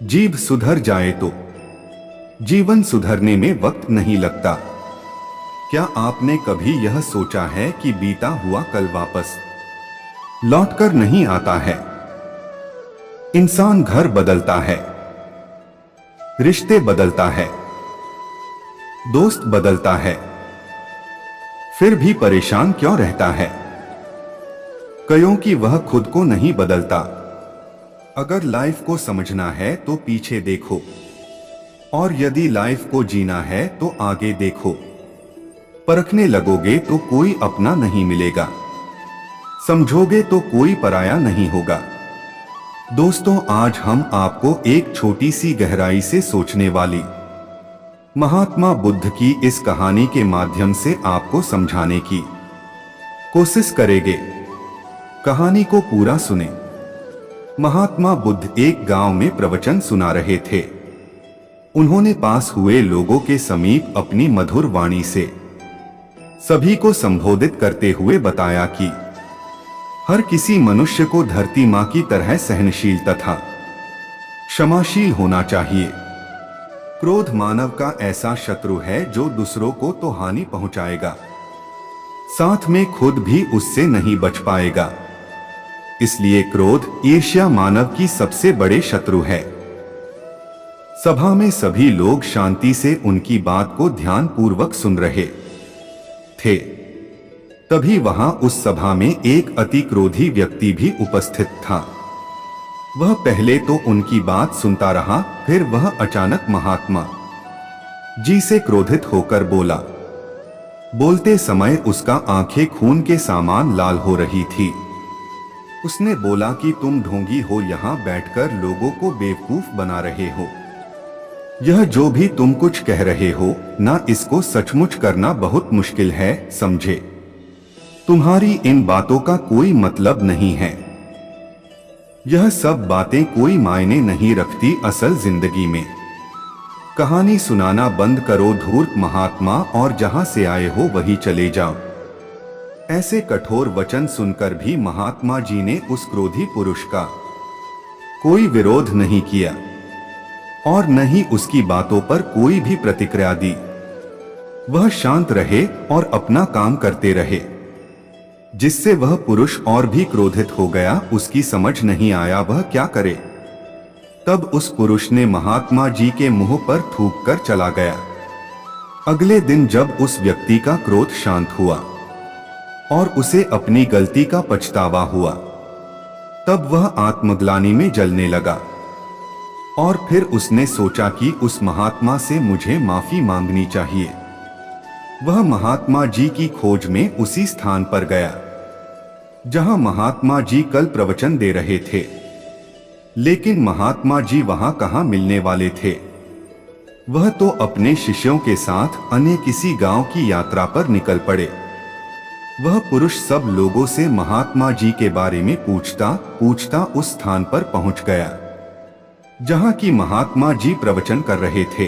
जीभ सुधर जाए तो जीवन सुधरने में वक्त नहीं लगता। क्या आपने कभी यह सोचा है कि बीता हुआ कल वापस लौटकर नहीं आता है? इंसान घर बदलता है, रिश्ते बदलता है, दोस्त बदलता है, फिर भी परेशान क्यों रहता है? क्योंकि वह खुद को नहीं बदलता। अगर लाइफ को समझना है तो पीछे देखो, और यदि लाइफ को जीना है तो आगे देखो। परखने लगोगे तो कोई अपना नहीं मिलेगा, समझोगे तो कोई पराया नहीं होगा। दोस्तों, आज हम आपको एक छोटी सी गहराई से सोचने वाली महात्मा बुद्ध की इस कहानी के माध्यम से आपको समझाने की कोशिश करेंगे। कहानी को पूरा सुने। महात्मा बुद्ध एक गांव में प्रवचन सुना रहे थे। उन्होंने पास हुए लोगों के समीप अपनी मधुर वाणी से सभी को संबोधित करते हुए बताया कि हर किसी मनुष्य को धरती मां की तरह सहनशील तथा क्षमाशील होना चाहिए। क्रोध मानव का ऐसा शत्रु है जो दूसरों को तो हानि पहुंचाएगा, साथ में खुद भी उससे नहीं बच पाएगा। इसलिए क्रोध, ईर्ष्या मानव की सबसे बड़े शत्रु है। सभा में सभी लोग शांति से उनकी बात को ध्यानपूर्वक सुन रहे थे। तभी वहां उस सभा में एक अति क्रोधी व्यक्ति भी उपस्थित था। वह पहले तो उनकी बात सुनता रहा, फिर वह अचानक महात्मा जी से क्रोधित होकर बोला। बोलते समय उसका आंखें खून के समान लाल हो रही थी। उसने बोला कि तुम ढोंगी हो, यहां बैठकर लोगों को बेवकूफ बना रहे हो। यह जो भी तुम कुछ कह रहे हो ना, इसको सचमुच करना बहुत मुश्किल है, समझे? तुम्हारी इन बातों का कोई मतलब नहीं है। यह सब बातें कोई मायने नहीं रखती असल जिंदगी में। कहानी सुनाना बंद करो धूर्त महात्मा, और जहां से आए हो वहीं चले जाओ। ऐसे कठोर वचन सुनकर भी महात्मा जी ने उस क्रोधी पुरुष का कोई विरोध नहीं किया और न ही उसकी बातों पर कोई भी प्रतिक्रिया दी। वह शांत रहे और अपना काम करते रहे, जिससे वह पुरुष और भी क्रोधित हो गया। उसकी समझ नहीं आया वह क्या करे। तब उस पुरुष ने महात्मा जी के मुंह पर थूक कर चला गया। अगले दिन जब उस व्यक्ति का क्रोध शांत हुआ और उसे अपनी गलती का पछतावा हुआ, तब वह आत्मग्लानि में जलने लगा। और फिर उसने सोचा कि उस महात्मा से मुझे माफी मांगनी चाहिए। वह महात्मा जी की खोज में उसी स्थान पर गया जहां महात्मा जी कल प्रवचन दे रहे थे। लेकिन महात्मा जी वहां कहां मिलने वाले थे? वह तो अपने शिष्यों के साथ अन्य किसी गांव की यात्रा पर निकल पड़े। वह पुरुष सब लोगों से महात्मा जी के बारे में पूछता पूछता उस स्थान पर पहुंच गया जहां की महात्मा जी प्रवचन कर रहे थे।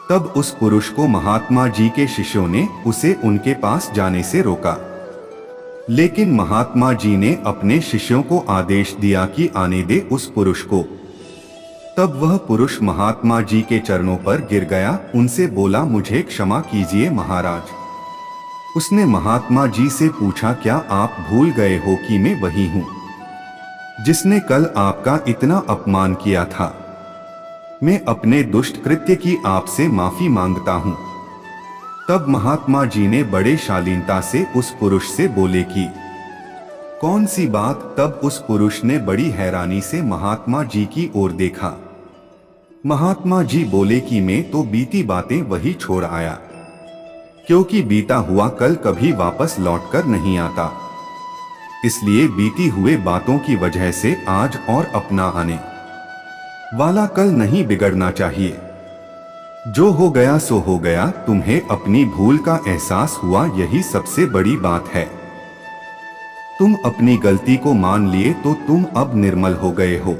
तब उस पुरुष को महात्मा जी के शिष्यों ने उसे उनके पास जाने से रोका। लेकिन महात्मा जी ने अपने शिष्यों को आदेश दिया कि आने दे उस पुरुष को। तब वह पुरुष महात्मा जी के चरणों पर गिर गया, उनसे बोला, मुझे क्षमा कीजिए महाराज। उसने महात्मा जी से पूछा, क्या आप भूल गए हो कि मैं वही हूं जिसने कल आपका इतना अपमान किया था? मैं अपने दुष्ट कृत्य की आपसे माफी मांगता हूं। तब महात्मा जी ने बड़े शालीनता से उस पुरुष से बोले कि कौन सी बात? तब उस पुरुष ने बड़ी हैरानी से महात्मा जी की ओर देखा। महात्मा जी बोले कि मैं तो बीती बातें वही छोड़ आया, क्योंकि बीता हुआ कल कभी वापस लौटकर नहीं आता। इसलिए बीती हुए बातों की वजह से आज और अपना आने वाला कल नहीं बिगड़ना चाहिए। जो हो गया सो हो गया। तुम्हें अपनी भूल का एहसास हुआ, यही सबसे बड़ी बात है। तुम अपनी गलती को मान लिए तो तुम अब निर्मल हो गए हो।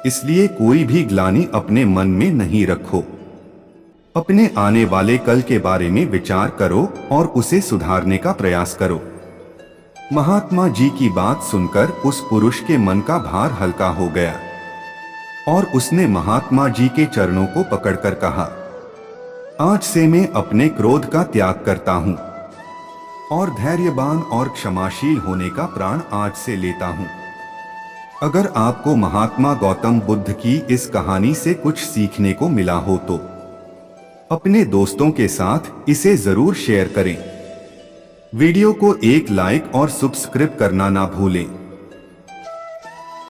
इसलिए कोई भी ग्लानि अपने मन में नहीं रखो। अपने आने वाले कल के बारे में विचार करो और उसे सुधारने का प्रयास करो। महात्मा जी की बात सुनकर उस पुरुष के मन का भार हल्का हो गया। और उसने महात्मा जी के चरणों को पकड़कर कहा, आज से मैं अपने क्रोध का त्याग करता हूं और धैर्यवान और क्षमाशील होने का प्राण आज से लेता हूं। अगर आपको महात्मा गौतम बुद्ध की इस कहानी से कुछ सीखने को मिला हो तो अपने दोस्तों के साथ इसे जरूर शेयर करें। वीडियो को एक लाइक और सब्सक्राइब करना ना भूलें।